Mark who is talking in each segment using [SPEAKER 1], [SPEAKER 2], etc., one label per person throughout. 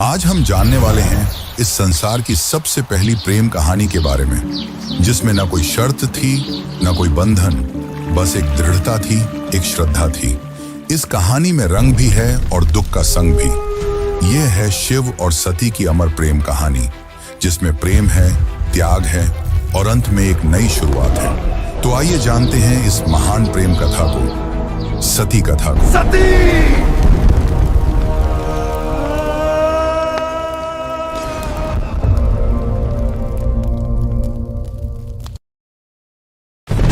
[SPEAKER 1] आज हम जानने वाले हैं इस संसार की सबसे पहली प्रेम कहानी के बारे में, जिसमें न कोई शर्त थी, न कोई बंधन, बस एक दृढ़ता थी, एक श्रद्धा थी। इस कहानी में रंग भी है और दुख का संग भी। यह है शिव और सती की अमर प्रेम कहानी, जिसमें प्रेम है, त्याग है और अंत में एक नई शुरुआत है। तो आइए जानते हैं इस महान प्रेम कथा को, सती कथा को।
[SPEAKER 2] सती!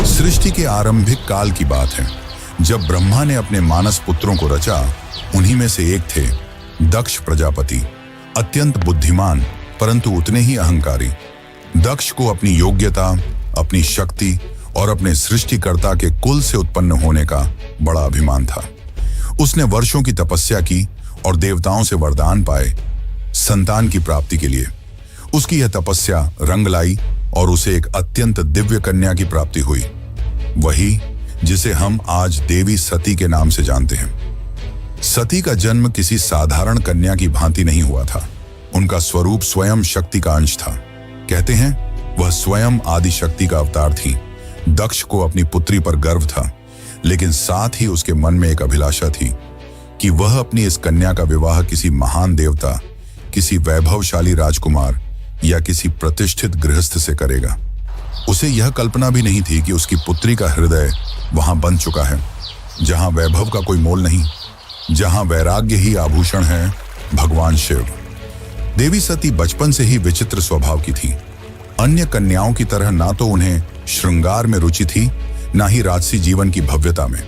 [SPEAKER 1] सृष्टि के आरंभिक काल की बात है, जब ब्रह्मा ने अपने मानस पुत्रों को रचा। उन्हीं में से एक थे दक्ष प्रजापति, अत्यंत बुद्धिमान परंतु उतने ही अहंकारी। दक्ष को अपनी योग्यता, अपनी शक्ति और अपने सृष्टिकर्ता के कुल से उत्पन्न होने का बड़ा अभिमान था। उसने वर्षों की तपस्या की और देवताओं से वरदान पाए संतान की प्राप्ति के लिए। उसकी यह तपस्या रंग लाई और उसे एक अत्यंत दिव्य कन्या की प्राप्ति हुई, वही जिसे हम आज देवी सती के नाम से जानते हैं। सती का जन्म किसी साधारण कन्या की भांति नहीं हुआ था। उनका स्वरूप स्वयं शक्ति का अंश था। कहते हैं वह स्वयं आदि शक्ति का अवतार थी। दक्ष को अपनी पुत्री पर गर्व था, लेकिन साथ ही उसके मन में एक अभिलाषा थी कि वह अपनी इस कन्या का विवाह किसी महान देवता, किसी वैभवशाली राजकुमार या किसी प्रतिष्ठित गृहस्थ से करेगा। उसे यह कल्पना भी नहीं थी कि उसकी पुत्री का हृदय वहां बन चुका है, जहां वैभव का कोई मोल नहीं, जहां वैराग्य ही आभूषण है, भगवान शिव। देवी सती बचपन से ही विचित्र स्वभाव की थी। अन्य कन्याओं की तरह ना तो उन्हें श्रृंगार में रुचि थी, ना ही राजसी जीवन की भव्यता में।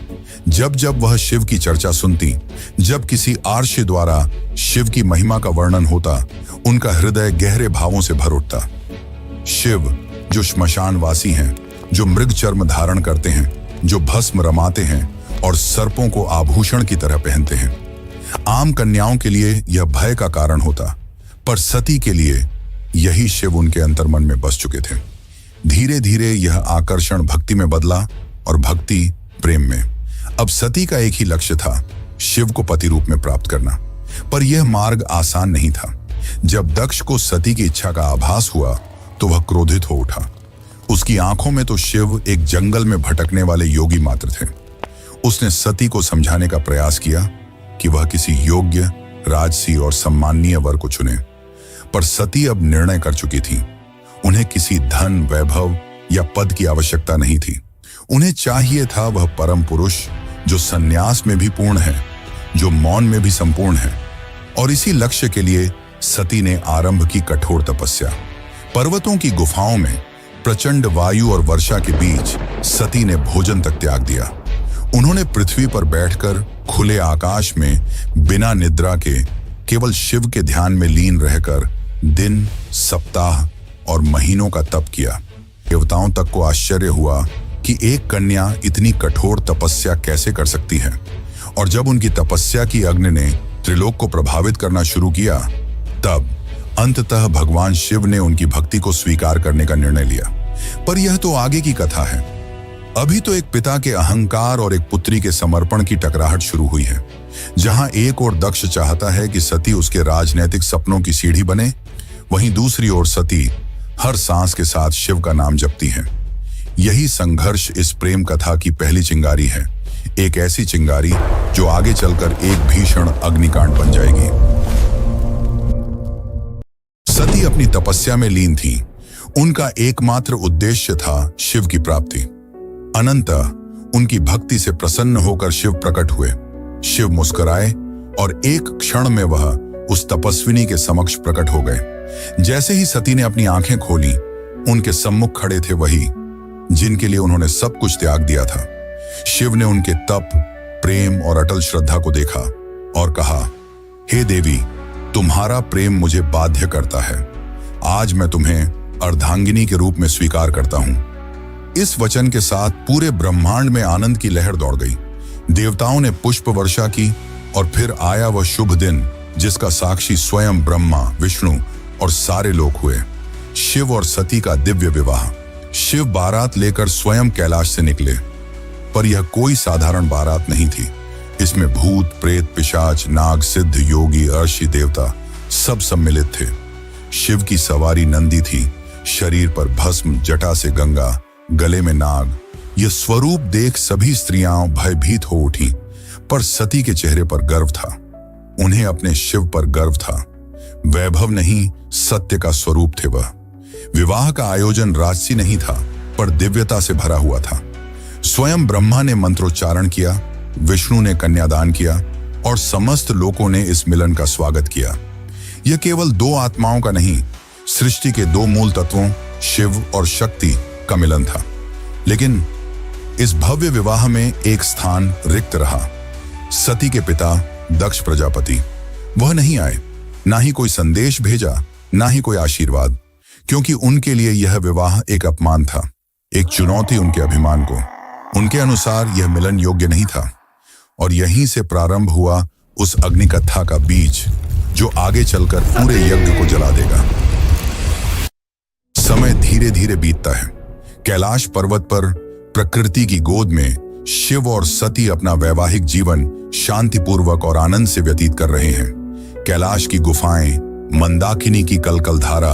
[SPEAKER 1] जब जब वह शिव की चर्चा सुनती, जब किसी आर्षि द्वारा शिव की महिमा का वर्णन होता, उनका हृदय गहरे भावों से भर उठता। शिव जो श्मशानवासी हैं, जो मृग चर्म धारण करते हैं, जो भस्म रमाते हैं और सर्पों को आभूषण की तरह पहनते हैं। आम कन्याओं के लिए यह भय का कारण होता, पर सती के लिए यही शिव उनके अंतर्मन में बस चुके थे। धीरे धीरे यह आकर्षण भक्ति में बदला और भक्ति प्रेम में। अब सती का एक ही लक्ष्य था, शिव को पति रूप में प्राप्त करना। पर यह मार्ग आसान नहीं था। जब दक्ष को सती की इच्छा का आभास हुआ तो वह क्रोधित हो उठा। उसकी आंखों में तो शिव एक जंगल में भटकने वाले योगी मात्र थे। उसने सती को समझाने का प्रयास किया कि वह किसी योग्य, राजसी और सम्माननीय वर को चुने, पर सती अब निर्णय कर चुकी थी। उन्हें किसी धन, वैभव या पद की आवश्यकता नहीं थी। उन्हें चाहिए था वह परम पुरुष जो संन्यास में भी पूर्ण है, जो मौन में भी संपूर्ण है। और इसी लक्ष्य के लिए सती ने आरंभ की कठोर तपस्या। पर्वतों की गुफाओं में प्रचंड वायु और वर्षा के बीच सती ने भोजन तक त्याग दिया। उन्होंने पृथ्वी पर बैठकर खुले आकाश में बिना निद्रा के केवल शिव के ध्यान में लीन रहकर दिन, सप्ताह और महीनों का तप किया। देवताओं तक को आश्चर्य हुआ कि एक कन्या इतनी कठोर तपस्या कैसे कर सकती है। और जब उनकी तपस्या की अग्नि ने त्रिलोक को प्रभावित करना शुरू किया, तब अंततः भगवान शिव ने उनकी भक्ति को स्वीकार करने का निर्णय लिया। पर यह तो आगे की कथा है। अभी तो एक पिता के अहंकार और एक पुत्री के समर्पण की टकराहट शुरू हुई है। जहां एक ओर दक्ष चाहता है कि सती उसके राजनैतिक सपनों की सीढ़ी बने, वहीं दूसरी ओर सती हर सांस के साथ शिव का नाम जपती है। यही संघर्ष इस प्रेम कथा की पहली चिंगारी है, एक ऐसी चिंगारी जो आगे चलकर एक भीषण अग्निकांड बन जाएगी। सती अपनी तपस्या में लीन थी। उनका एकमात्र उद्देश्य था शिव की प्राप्ति। अनंतः उनकी भक्ति से प्रसन्न होकर शिव प्रकट हुए। शिव मुस्कुराए और एक क्षण में वह उस तपस्विनी के समक्ष प्रकट हो गए। जैसे ही सती ने अपनी आंखें खोली, उनके सम्मुख खड़े थे वही जिनके लिए उन्होंने सब कुछ त्याग दिया था। शिव ने उनके तप, प्रेम और अटल श्रद्धा को देखा और कहा, हे देवी, तुम्हारा प्रेम मुझे बाध्य करता है। आज मैं तुम्हें अर्धांगिनी के रूप में स्वीकार करता हूं। इस वचन के साथ पूरे ब्रह्मांड में आनंद की लहर दौड़ गई। देवताओं ने पुष्प वर्षा की और फिर आया वह शुभ दिन जिसका साक्षी स्वयं ब्रह्मा, विष्णु और सारे लोग हुए। शिव और सती का दिव्य विवाह। शिव बारात लेकर स्वयं कैलाश से निकले, पर यह कोई साधारण बारात नहीं थी। इसमें भूत, प्रेत, पिशाच, नाग, सिद्ध, योगी, अर्षि, देवता सब सम्मिलित थे। शिव की सवारी नंदी थी, शरीर पर भस्म, जटा से गंगा, गले में नाग। यह स्वरूप देख सभी स्त्रियां भयभीत हो उठी, पर सती के चेहरे पर गर्व था। उन्हें अपने शिव पर गर्व था। वैभव नहीं, सत्य का स्वरूप थे वह। विवाह का आयोजन राजसी नहीं था, पर दिव्यता से भरा हुआ था। स्वयं ब्रह्मा ने मंत्रोच्चारण किया, विष्णु ने कन्यादान किया और समस्त लोगों ने इस मिलन का स्वागत किया। यह केवल दो आत्माओं का नहीं, सृष्टि के दो मूल तत्वों शिव और शक्ति का मिलन था। लेकिन इस भव्य विवाह में एक स्थान रिक्त रहा। सती के पिता दक्ष प्रजापति, वह नहीं आए, ना ही कोई संदेश भेजा, ना ही कोई आशीर्वाद, क्योंकि उनके लिए यह विवाह एक अपमान था, एक चुनौती उनके अभिमान को। उनके अनुसार यह मिलन योग्य नहीं था। और यहीं से प्रारंभ हुआ उस अग्निकथा का बीज, जो आगे चलकर पूरे यज्ञ को जला देगा। समय धीरे धीरे बीतता है। कैलाश पर्वत पर प्रकृति की गोद में शिव और सती अपना वैवाहिक जीवन शांतिपूर्वक और आनंद से व्यतीत कर रहे हैं। कैलाश की गुफाएं, मंदाकिनी की कलकल धारा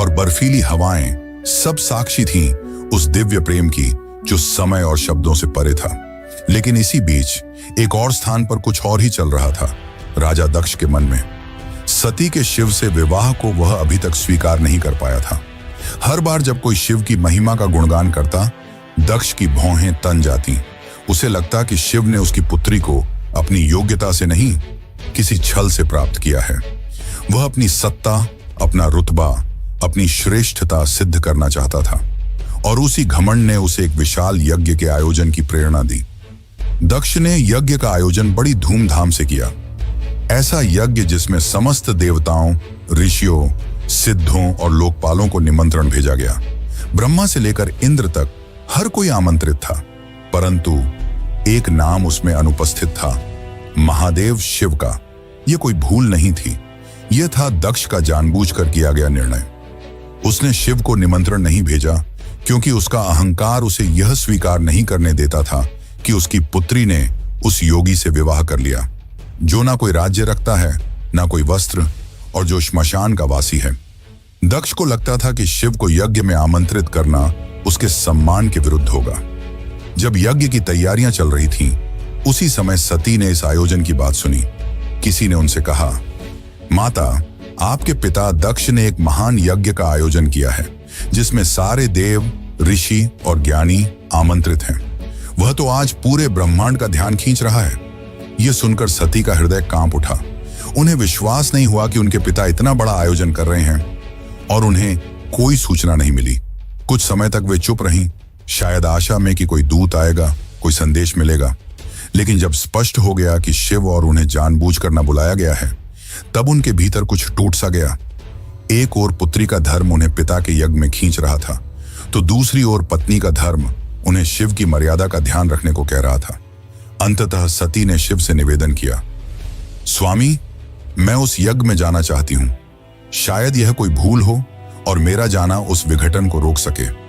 [SPEAKER 1] और बर्फीली हवाएं सब साक्षी थीं उस दिव्य प्रेम की, जो समय और शब्दों से परे था। लेकिन इसी बीच एक और स्थान पर कुछ और ही चल रहा था, राजा दक्ष के मन में। सती के शिव से विवाह को वह अभी तक स्वीकार नहीं कर पाया था। हर बार जब कोई शिव की महिमा का गुणगान करता, दक्ष की भौहें तन जाती। उसे लगता कि शिव ने उसकी पुत्री को अपनी योग्यता से नहीं, किसी छल से प्राप्त किया है। वह अपनी सत्ता, अपना रुतबा, अपनी श्रेष्ठता सिद्ध करना चाहता था, और उसी घमंड ने उसे एक विशाल यज्ञ के आयोजन की प्रेरणा दी। दक्ष ने यज्ञ का आयोजन बड़ी धूमधाम से किया। ऐसा यज्ञ जिसमें समस्त देवताओं, ऋषियों, सिद्धों और लोकपालों को निमंत्रण भेजा गया। ब्रह्मा से लेकर इंद्र तक हर कोई आमंत्रित था, परंतु एक नाम उसमें अनुपस्थित था, महादेव शिव का। यह कोई भूल नहीं थी, यह था दक्ष का जानबूझकर किया गया निर्णय। उसने शिव को निमंत्रण नहीं भेजा, क्योंकि उसका अहंकार उसे यह स्वीकार नहीं करने देता था कि उसकी पुत्री ने उस योगी से विवाह कर लिया, जो ना कोई राज्य रखता है, ना कोई वस्त्र, और जो श्मशान का वासी है। दक्ष को लगता था कि शिव को यज्ञ में आमंत्रित करना उसके सम्मान के विरुद्ध होगा। जब यज्ञ की तैयारियां चल रही थीं, उसी समय सती ने इस आयोजन की बात सुनी। किसी ने उनसे कहा, माता, आपके पिता दक्ष ने एक महान यज्ञ का आयोजन किया है, जिसमें सारे देव, ऋषि और ज्ञानी आमंत्रित हैं। वह तो आज पूरे ब्रह्मांड का ध्यान खींच रहा है। यह सुनकर सती का हृदय कांप उठा। उन्हें विश्वास नहीं हुआ कि उनके पिता इतना बड़ा आयोजन कर रहे हैं और उन्हें कोई सूचना नहीं मिली। कुछ समय तक वे चुप रहीं, शायद आशा में कि कोई दूत आएगा, कोई संदेश मिलेगा। लेकिन जब स्पष्ट हो गया कि शिव और उन्हें जानबूझकर न बुलाया गया है, तब उनके भीतर कुछ टूट सा गया। एक ओर पुत्री का धर्म उन्हें पिता के यज्ञ में खींच रहा था, तो दूसरी ओर पत्नी का धर्म उन्हें शिव की मर्यादा का ध्यान रखने को कह रहा था। अंततः सती ने शिव से निवेदन किया, स्वामी, मैं उस यज्ञ में जाना चाहती हूं। शायद यह कोई भूल हो और मेरा जाना उस विघटन को रोक सके।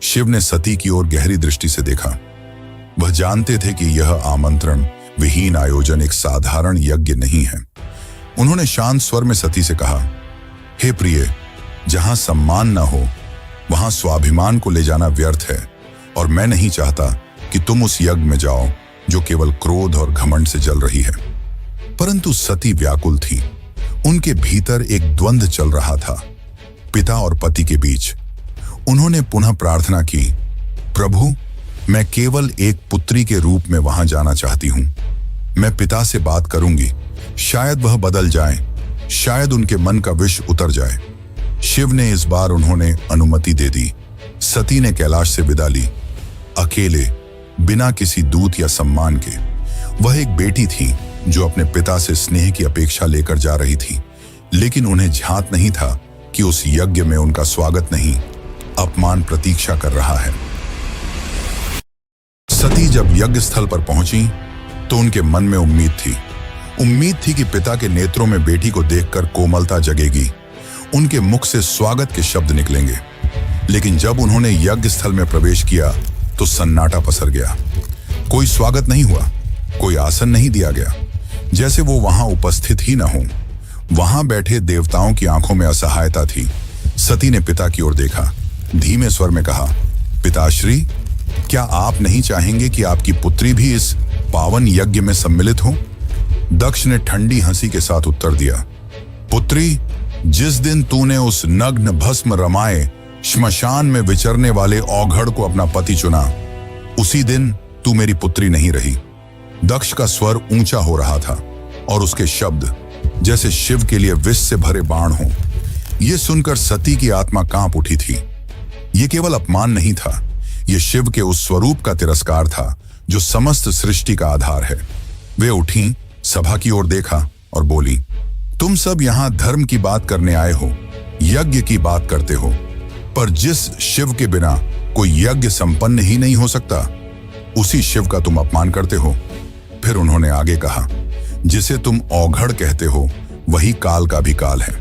[SPEAKER 1] शिव ने सती की ओर गहरी दृष्टि से देखा। वह जानते थे कि यह आमंत्रण विहीन आयोजन एक साधारण यज्ञ नहीं है। उन्होंने शांत स्वर में सती से कहा, हे प्रिय, जहां सम्मान न हो वहां स्वाभिमान को ले जाना व्यर्थ है, और मैं नहीं चाहता कि तुम उस यज्ञ में जाओ जो केवल क्रोध और घमंड से जल रही है। परंतु सती व्याकुल थी। उनके भीतर एक द्वंद्व चल रहा था, पिता और पति के बीच। उन्होंने पुनः प्रार्थना की, प्रभु, मैं केवल एक पुत्री के रूप में वहां जाना चाहती हूं। मैं पिता से बात करूंगी, शायद वह बदल जाए, शायद उनके मन का विष उतर जाए। शिव ने इस बार उन्होंने अनुमति दे दी। सती ने कैलाश से विदा ली, अकेले, बिना किसी दूत या सम्मान के। वह एक बेटी थी जो अपने पिता से स्नेह की अपेक्षा लेकर जा रही थी, लेकिन उन्हें झांत नहीं था कि उस यज्ञ में उनका स्वागत नहीं, अपमान प्रतीक्षा कर रहा है। सती जब यज्ञ स्थल पर पहुंची तो उनके मन में उम्मीद थी कि पिता के नेत्रों में बेटी को देखकर कोमलता जगेगी, उनके मुख से स्वागत के शब्द निकलेंगे। लेकिन जब उन्होंने यज्ञ स्थल में प्रवेश किया तो सन्नाटा पसर गया। कोई स्वागत नहीं हुआ, कोई आसन नहीं दिया गया, जैसे वो वहां उपस्थित ही न हो। वहां बैठे देवताओं की आंखों में असहायता थी। सती ने पिता की ओर देखा, धीमे स्वर में कहा, पिताश्री, क्या आप नहीं चाहेंगे कि आपकी पुत्री भी इस पावन यज्ञ में सम्मिलित हो? दक्ष ने ठंडी हंसी के साथ उत्तर दिया, पुत्री, जिस दिन तूने उस नग्न भस्म रमाए श्मशान में विचरने वाले औघड़ को अपना पति चुना, उसी दिन तू मेरी पुत्री नहीं रही। दक्ष का स्वर ऊंचा हो रहा था और उसके शब्द जैसे शिव के लिए विष से भरे बाण हो। यह सुनकर सती की आत्मा कांप उठी थी। यह केवल अपमान नहीं था, यह शिव के उस स्वरूप का तिरस्कार था जो समस्त सृष्टि का आधार है। वे उठी, सभा की ओर देखा और बोली, तुम सब यहां धर्म की बात करने आए हो, यज्ञ की बात करते हो, पर जिस शिव के बिना कोई यज्ञ संपन्न ही नहीं हो सकता, उसी शिव का तुम अपमान करते हो। फिर उन्होंने आगे कहा, जिसे तुम औघड़ कहते हो वही काल का भी काल है।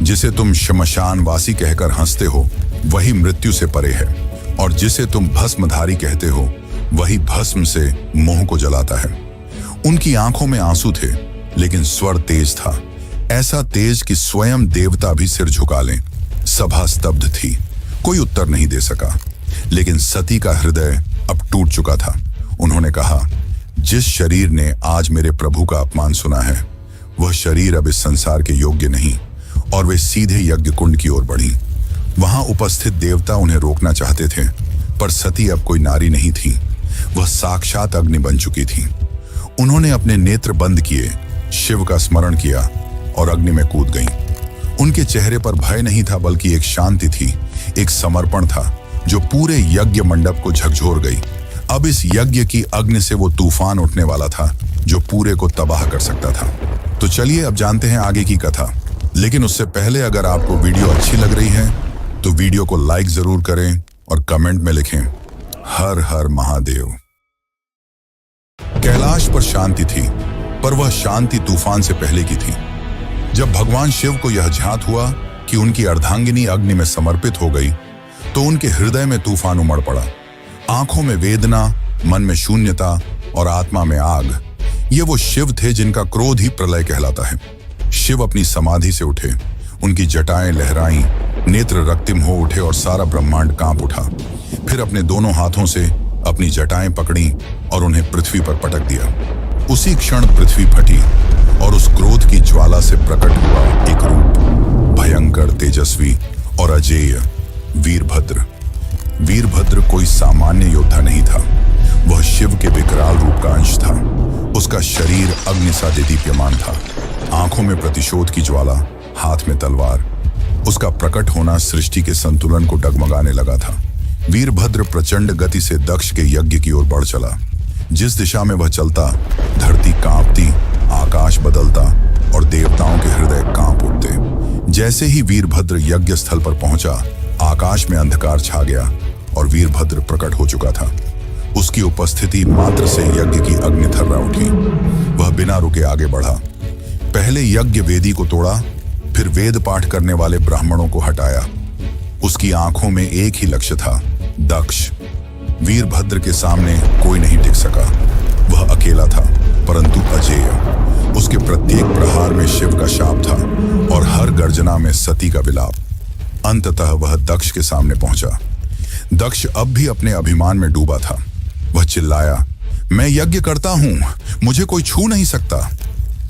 [SPEAKER 1] जिसे तुम श्मशानवासी कहकर हंसते हो वही मृत्यु से परे है, और जिसे तुम भस्मधारी कहते हो वही भस्म से मोह को जलाता है। उनकी आंखों में आंसू थे, लेकिन स्वर तेज था, ऐसा तेज कि स्वयं देवता भी सिर झुका लें। सभा स्तब्ध थी, कोई उत्तर नहीं दे सका, लेकिन सती का हृदय अब टूट चुका था। उन्होंने कहा, जिस शरीर ने आज मेरे प्रभु का अपमान सुना है, वह शरीर अब इस संसार के योग्य नहीं, और वे सीधे यज्ञ कुंड की ओर बढ़ी। वहां उपस्थित देवता उन्हें रोकना चाहते थे, पर सती अब कोई नारी नहीं थी, वह साक्षात अग्नि बन चुकी थी। उन्होंने अपने नेत्र बंद किए, शिव का स्मरण किया और अग्नि में कूद गईं। उनके चेहरे पर भय नहीं था, बल्कि एक शांति थी, एक समर्पण था जो पूरे यज्ञ मंडप को झकझोर गई। अब इस यज्ञ की अग्नि से वो तूफान उठने वाला था जो पूरे को तबाह कर सकता था। तो चलिए अब जानते हैं आगे की कथा। लेकिन उससे पहले अगर आपको वीडियो अच्छी लग रही है तो वीडियो को लाइक जरूर करें और कमेंट में लिखें, हर हर महादेव। कैलाश पर शांति थी, पर वह शांति तूफान से पहले की थी। जब भगवान शिव को यह ज्ञात हुआ कि उनकी अर्धांगिनी अग्नि में समर्पित हो गई, तो उनके हृदय में तूफान उमड़ पड़ा। आंखों में वेदना, मन में शून्यता और आत्मा में आग। ये वो शिव थे जिनका क्रोध ही प्रलय कहलाता है। शिव अपनी समाधि से उठे, उनकी जटाएं लहराईं, नेत्र रक्तिम हो उठे और सारा ब्रह्मांड कांप उठा। फिर अपने दोनों हाथों से अपनी जटाएं पकड़ी और उन्हें पृथ्वी पर पटक दिया। उसी क्षण पृथ्वी फटी और उस क्रोध की ज्वाला से प्रकट हुआ एक रूप, भयंकर, तेजस्वी और अजेय, वीरभद्र। वीरभद्र कोई सामान्य योद्धा नहीं था, वह शिव के विकराल रूप का अंश था। उसका शरीर अग्नि सा दीप्यमान था, आंखों में प्रतिशोध की ज्वाला, हाथ में तलवार। उसका प्रकट होना सृष्टि के संतुलन को डगमगाने लगा था। वीरभद्र प्रचंड गति से दक्ष के यज्ञ की ओर बढ़ चला। जिस दिशा में वह चलता, धरती कांपती, आकाश बदलता और देवताओं के हृदय कांप उठते। जैसे ही वीरभद्र यज्ञ स्थल पर पहुंचा, आकाश में अंधकार छा गया और वीरभद्र प्रकट हो चुका था। उसकी उपस्थिति मात्र से यज्ञ की अग्नि थर्रा उठी। वह बिना रुके आगे बढ़ा। पहले यज्ञ वेदी को तोड़ा, फिर वेद पाठ करने वाले ब्राह्मणों को हटाया। उसकी आंखों में एक ही लक्ष्य था, दक्ष। वीरभद्र के सामने कोई नहीं टिक सका। वह अकेला था, परंतु अजेय। उसके प्रत्येक प्रहार में शिव का शाप था और हर गर्जना में सती का विलाप। अंततः वह दक्ष के सामने पहुंचा। दक्ष अब भी अपने अभिमान में डूबा था। वह चिल्लाया, मैं यज्ञ करता हूं, मुझे कोई छू नहीं सकता।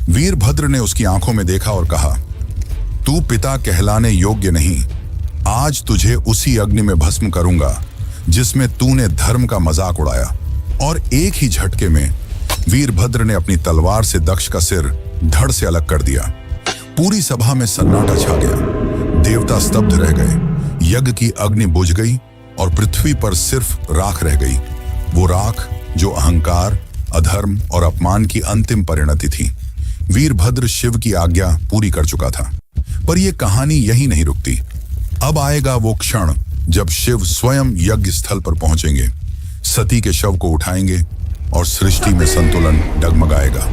[SPEAKER 1] वीरभद्र ने उसकी आंखों में देखा और कहा, तू पिता कहलाने योग्य नहीं। आज तुझे उसी अग्नि में भस्म करूंगा जिसमें तूने धर्म का मजाक उड़ाया। और एक ही झटके में वीरभद्र ने अपनी तलवार से दक्ष का सिर धड़ से अलग कर दिया। पूरी सभा में सन्नाटा छा गया। देवता स्तब्ध रह गए। यज्ञ की अग्नि बुझ गई और पृथ्वी पर सिर्फ राख रह गई। वो राख जो अहंकार, अधर्म और अपमान की अंतिम परिणति थी। वीरभद्र शिव की आज्ञा पूरी कर चुका था, पर यह कहानी यही नहीं रुकती। अब आएगा वो क्षण जब शिव स्वयं यज्ञ स्थल पर पहुंचेंगे, सती के शव को उठाएंगे और सृष्टि में संतुलन डगमगाएगा।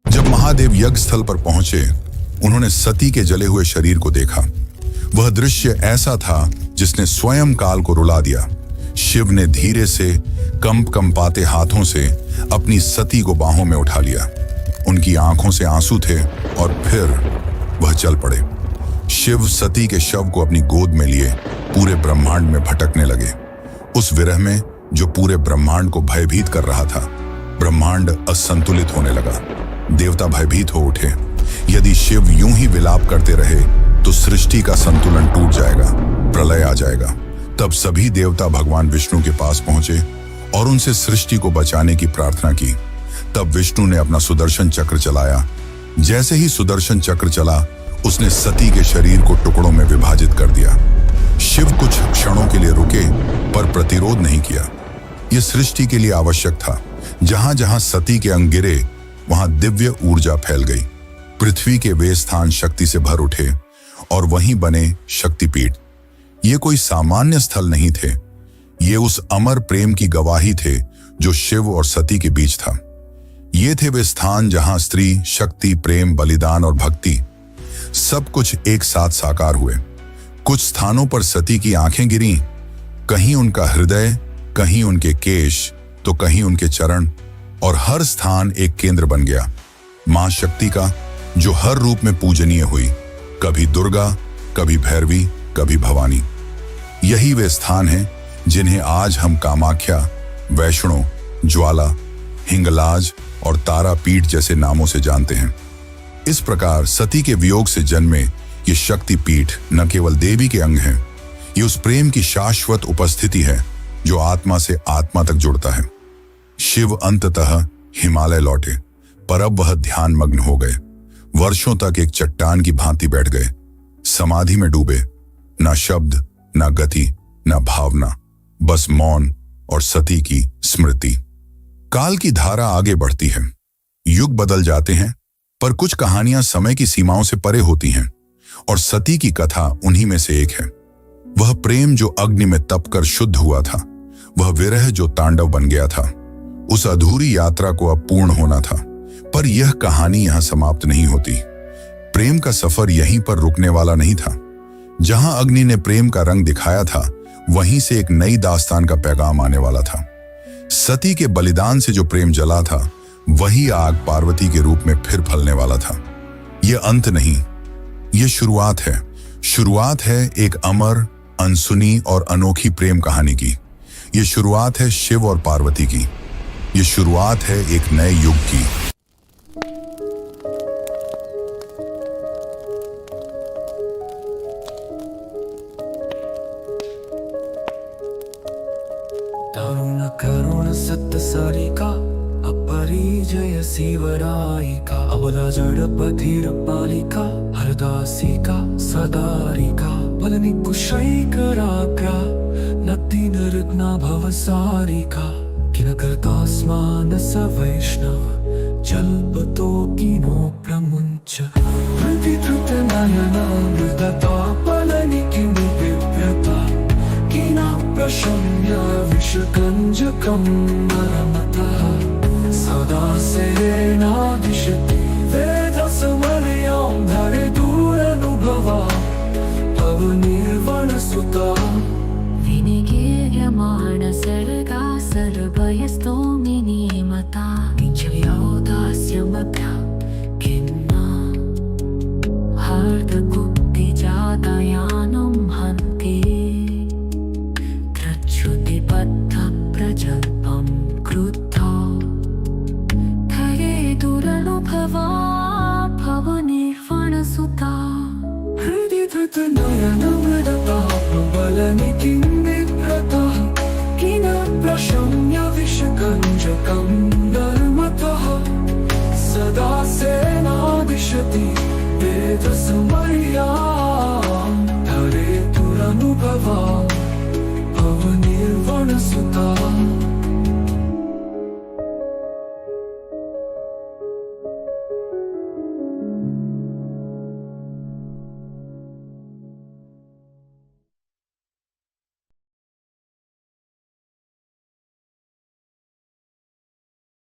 [SPEAKER 1] जब महादेव यज्ञ स्थल पर पहुंचे, उन्होंने सती के जले हुए शरीर को देखा। वह दृश्य ऐसा था जिसने स्वयं काल को रुला दिया। शिव ने धीरे से कंपाते हाथों से अपनी सती को बाहों में उठा लिया। उनकी आंखों से आंसू थे और फिर वह चल पड़े। शिव सती के शव को अपनी गोद में लिए पूरे ब्रह्मांड में भटकने लगे। उस विरह में जो पूरे ब्रह्मांड को भयभीत कर रहा था, ब्रह्मांड असंतुलित होने लगा। देवता भयभीत हो उठे। यदि शिव यूं ही विलाप करते रहे तो सृष्टि का संतुलन टूट जाएगा, प्रलय आ जाएगा। तब सभी देवता भगवान विष्णु के पास पहुंचे और उनसे सृष्टि को बचाने की प्रार्थना की। तब विष्णु ने अपना सुदर्शन चक्र चलाया। जैसे ही सुदर्शन चक्र चला, उसने सती के शरीर को टुकड़ों में विभाजित कर दिया। शिव कुछ क्षणों के लिए रुके पर प्रतिरोध नहीं किया। यह सृष्टि के लिए आवश्यक था। जहां जहां सती के अंग गिरे वहां दिव्य ऊर्जा फैल गई। पृथ्वी के वे स्थान शक्ति से भर उठे और वहीं बने शक्तिपीठ। ये कोई सामान्य स्थल नहीं थे, ये उस अमर प्रेम की गवाही थे जो शिव और सती के बीच था। ये थे वे स्थान जहां स्त्री, शक्ति, प्रेम, बलिदान और भक्ति सब कुछ एक साथ साकार हुए। कुछ स्थानों पर सती की आंखें गिरीं, कहीं उनका हृदय, कहीं उनके केश, तो कहीं उनके चरण, और हर स्थान एक केंद्र बन गया मां शक्ति का, जो हर रूप में पूजनीय हुई। कभी दुर्गा, कभी भैरवी, कभी भवानी। यही वे स्थान हैं जिन्हें आज हम कामाख्या, वैष्णो, ज्वाला, हिंगलाज और तारापीठ जैसे नामों से जानते हैं। इस प्रकार सती के वियोग से जन्मे ये शक्तिपीठ न केवल देवी के अंग हैं, ये उस प्रेम की शाश्वत उपस्थिति है जो आत्मा से आत्मा तक जुड़ता है। शिव अंततः हिमालय लौटे, पर अब वह ध्यान मग्न हो गए। वर्षों तक एक चट्टान की भांति बैठ गए, समाधि में डूबे। ना शब्द, ना गति, ना भावना, बस मौन और सती की स्मृति। काल की धारा आगे बढ़ती है, युग बदल जाते हैं, पर कुछ कहानियां समय की सीमाओं से परे होती हैं, और सती की कथा उन्हीं में से एक है। वह प्रेम जो अग्नि में तपकर शुद्ध हुआ था, वह विरह जो तांडव बन गया था। उस अधूरी यात्रा को अब पूर्ण होना था, पर यह कहानी यहां समाप्त नहीं होती। प्रेम का सफर यहीं पर रुकने वाला नहीं था। जहां अग्नि ने प्रेम का रंग दिखाया था, वहीं से एक नई दास्तान का पैगाम आने वाला था। सती के बलिदान से जो प्रेम जला था, वही आग पार्वती के रूप में फिर फलने वाला था। यह अंत नहीं, यह शुरुआत है। शुरुआत है एक अमर, अनसुनी और अनोखी प्रेम कहानी की। यह शुरुआत है शिव और पार्वती की। यह शुरुआत है एक नए युग की।
[SPEAKER 2] दारुण करुण सत्य सारिका अपरिजय शिवरायिका अबला जड़ पथिर पालिका हरदासिका सदारिका बलनि कुशैकराग्रा नक्ति नृत्ना भवसारिका किन कर्तास्मान स वैष्णव जल्पतो किनो प्रमुञ्च प्रतिधृत नयना मृदता बलनि किमु विव्रता किना प्रशम्य विषकञ्जकं नरमतः सदा सेनादिशति वेदसमर्यां धरे दूरनुभवा पवनिर्वणसुता
[SPEAKER 3] विनिगीयमाण सर्गा सर्वयस्तोमिनी मता किञ्चयोदास्यमभ्या खिन्ना हार्दकुक्तिजातयानं हन्ति त्रच्छ्रुतिबद्धप्रजल्पं क्रुद्धा धरे दुरनुभवा भवनिर्वणसुता
[SPEAKER 2] हृदि धृतनयनमृदता प्रबलनि किं विभ्रतः किन प्रशम्य विषकञ्जकं नर्मतः सदा सेनादिशति वेदसमर्यां धरे दुरनुभवा पवनिर्वणसुता